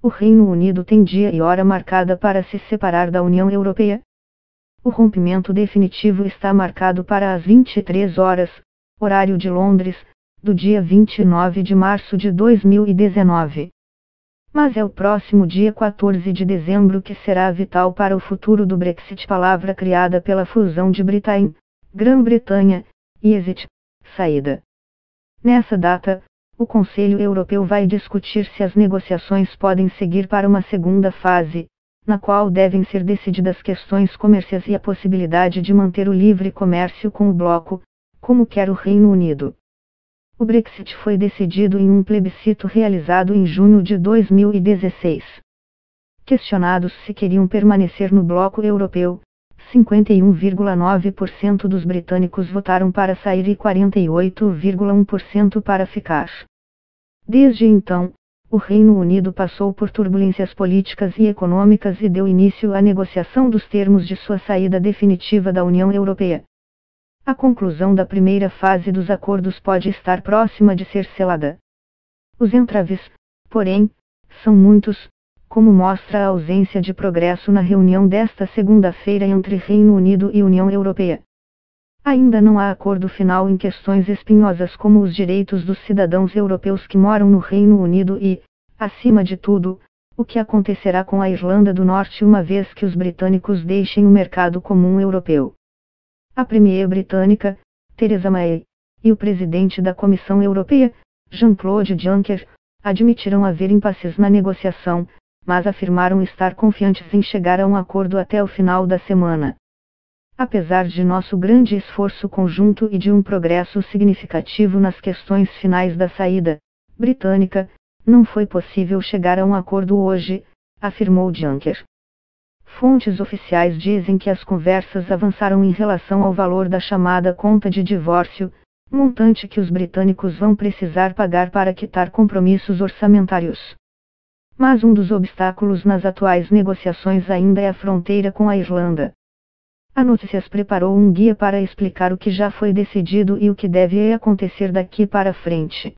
O Reino Unido tem dia e hora marcada para se separar da União Europeia. O rompimento definitivo está marcado para as 23 horas, horário de Londres, do dia 29 de março de 2019. Mas é o próximo dia 14 de dezembro que será vital para o futuro do Brexit, palavra criada pela fusão de Britain, Grã-Bretanha, e Exit, saída. Nessa data, o Conselho Europeu vai discutir se as negociações podem seguir para uma segunda fase, na qual devem ser decididas questões comerciais e a possibilidade de manter o livre comércio com o bloco, como quer o Reino Unido. O Brexit foi decidido em um plebiscito realizado em junho de 2016. Questionados se queriam permanecer no bloco europeu, 51,9% dos britânicos votaram para sair e 48,1% para ficar. Desde então, o Reino Unido passou por turbulências políticas e econômicas e deu início à negociação dos termos de sua saída definitiva da União Europeia. A conclusão da primeira fase dos acordos pode estar próxima de ser selada. Os entraves, porém, são muitos, como mostra a ausência de progresso na reunião desta segunda-feira entre Reino Unido e União Europeia. Ainda não há acordo final em questões espinhosas como os direitos dos cidadãos europeus que moram no Reino Unido e, acima de tudo, o que acontecerá com a Irlanda do Norte uma vez que os britânicos deixem o mercado comum europeu. A Premier britânica, Theresa May, e o presidente da Comissão Europeia, Jean-Claude Juncker, admitiram haver impasses na negociação, mas afirmaram estar confiantes em chegar a um acordo até o final da semana. Apesar de nosso grande esforço conjunto e de um progresso significativo nas questões finais da saída britânica, não foi possível chegar a um acordo hoje, afirmou Juncker. Fontes oficiais dizem que as conversas avançaram em relação ao valor da chamada conta de divórcio, montante que os britânicos vão precisar pagar para quitar compromissos orçamentários. Mas um dos obstáculos nas atuais negociações ainda é a fronteira com a Irlanda. A Notícias preparou um guia para explicar o que já foi decidido e o que deve acontecer daqui para frente.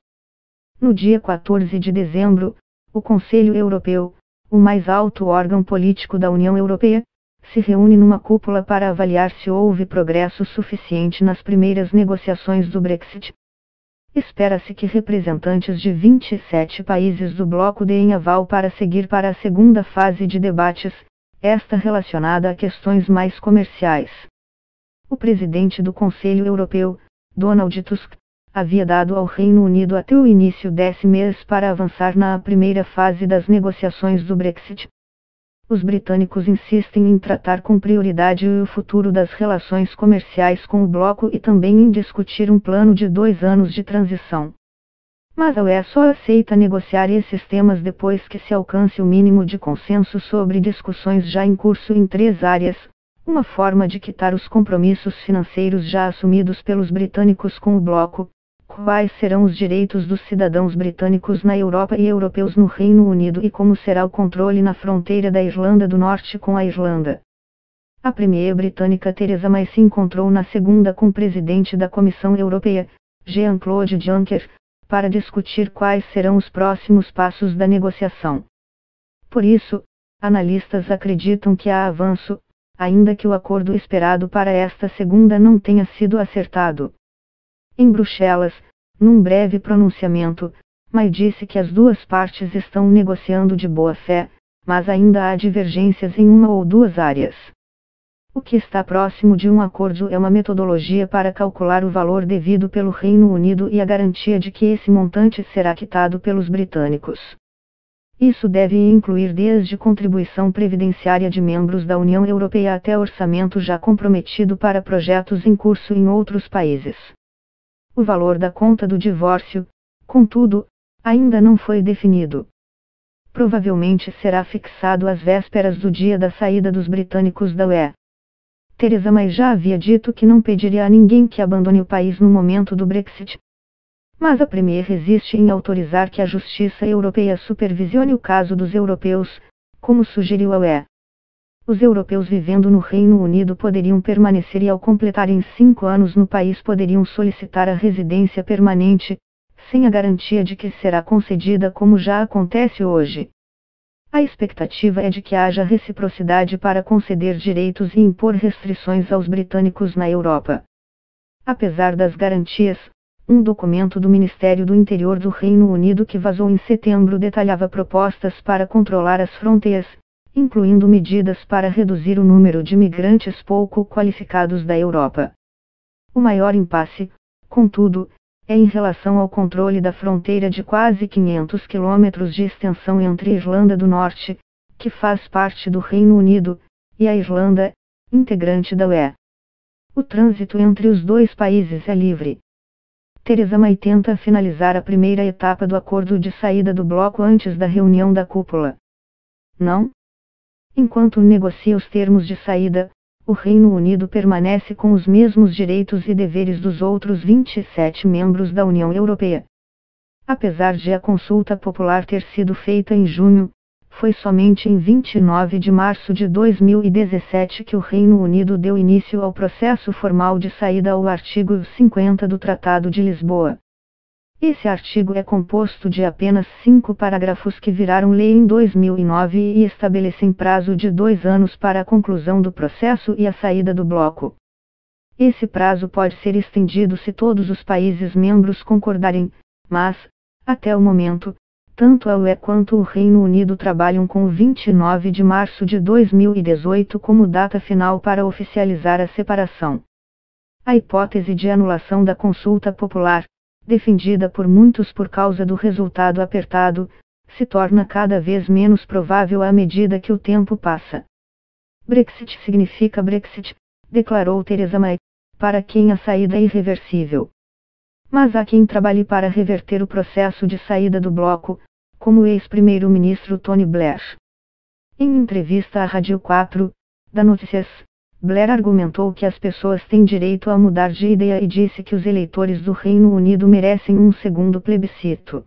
No dia 14 de dezembro, o Conselho Europeu, o mais alto órgão político da União Europeia, se reúne numa cúpula para avaliar se houve progresso suficiente nas primeiras negociações do Brexit. Espera-se que representantes de 27 países do bloco deem aval para seguir para a segunda fase de debates, esta relacionada a questões mais comerciais. O presidente do Conselho Europeu, Donald Tusk, havia dado ao Reino Unido até o início desse mês para avançar na primeira fase das negociações do Brexit. Os britânicos insistem em tratar com prioridade o futuro das relações comerciais com o bloco e também em discutir um plano de 2 anos de transição. Mas a UE só aceita negociar esses temas depois que se alcance o mínimo de consenso sobre discussões já em curso em 3 áreas, uma forma de quitar os compromissos financeiros já assumidos pelos britânicos com o bloco, quais serão os direitos dos cidadãos britânicos na Europa e europeus no Reino Unido e como será o controle na fronteira da Irlanda do Norte com a Irlanda. A Premier britânica Theresa May se encontrou na segunda com o presidente da Comissão Europeia, Jean-Claude Juncker, para discutir quais serão os próximos passos da negociação. Por isso, analistas acreditam que há avanço, ainda que o acordo esperado para esta segunda não tenha sido acertado. Em Bruxelas, num breve pronunciamento, May disse que as duas partes estão negociando de boa fé, mas ainda há divergências em uma ou 2 áreas. O que está próximo de um acordo é uma metodologia para calcular o valor devido pelo Reino Unido e a garantia de que esse montante será quitado pelos britânicos. Isso deve incluir desde contribuição previdenciária de membros da União Europeia até orçamento já comprometido para projetos em curso em outros países. O valor da conta do divórcio, contudo, ainda não foi definido. Provavelmente será fixado às vésperas do dia da saída dos britânicos da UE. Theresa May já havia dito que não pediria a ninguém que abandone o país no momento do Brexit. Mas a Premier resiste em autorizar que a Justiça Europeia supervisione o caso dos europeus, como sugeriu a UE. Os europeus vivendo no Reino Unido poderiam permanecer e ao completarem 5 anos no país poderiam solicitar a residência permanente, sem a garantia de que será concedida como já acontece hoje. A expectativa é de que haja reciprocidade para conceder direitos e impor restrições aos britânicos na Europa. Apesar das garantias, um documento do Ministério do Interior do Reino Unido que vazou em setembro detalhava propostas para controlar as fronteiras, incluindo medidas para reduzir o número de migrantes pouco qualificados da Europa. O maior impasse, contudo, é em relação ao controle da fronteira de quase 500 quilômetros de extensão entre a Irlanda do Norte, que faz parte do Reino Unido, e a Irlanda, integrante da UE. O trânsito entre os dois países é livre. Theresa May tenta finalizar a primeira etapa do acordo de saída do bloco antes da reunião da cúpula. Não? Enquanto negocia os termos de saída, o Reino Unido permanece com os mesmos direitos e deveres dos outros 27 membros da União Europeia. Apesar de a consulta popular ter sido feita em junho, foi somente em 29 de março de 2017 que o Reino Unido deu início ao processo formal de saída ao artigo 50 do Tratado de Lisboa. Esse artigo é composto de apenas 5 parágrafos que viraram lei em 2009 e estabelecem prazo de 2 anos para a conclusão do processo e a saída do bloco. Esse prazo pode ser estendido se todos os países membros concordarem, mas, até o momento, tanto a UE quanto o Reino Unido trabalham com o 29 de março de 2018 como data final para oficializar a separação. A hipótese de anulação da consulta popular, defendida por muitos por causa do resultado apertado, se torna cada vez menos provável à medida que o tempo passa. Brexit significa Brexit, declarou Theresa May, para quem a saída é irreversível. Mas há quem trabalhe para reverter o processo de saída do bloco, como o ex-primeiro-ministro Tony Blair. Em entrevista à Rádio 4, da Notícias, Blair argumentou que as pessoas têm direito a mudar de ideia e disse que os eleitores do Reino Unido merecem um segundo plebiscito.